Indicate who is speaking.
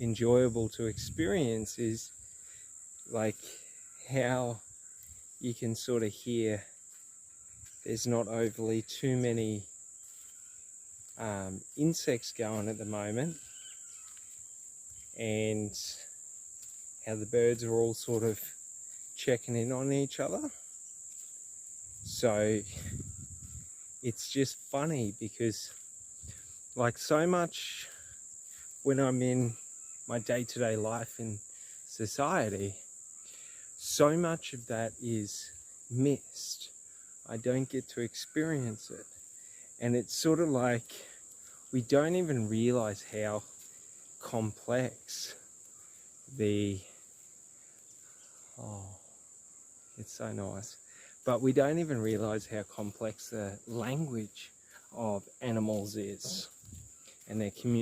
Speaker 1: enjoyable to experience is like how you can sort of hear there's not overly too many insects going at the moment, and how the birds are all sort of checking in on each other. So it's just funny because like so much when I'm in my day-to-day life in society, so much of that is missed. I don't get to experience it. And it's sort of like we don't even realize how complex it's so nice. But we don't even realize how complex the language of animals is and their communication.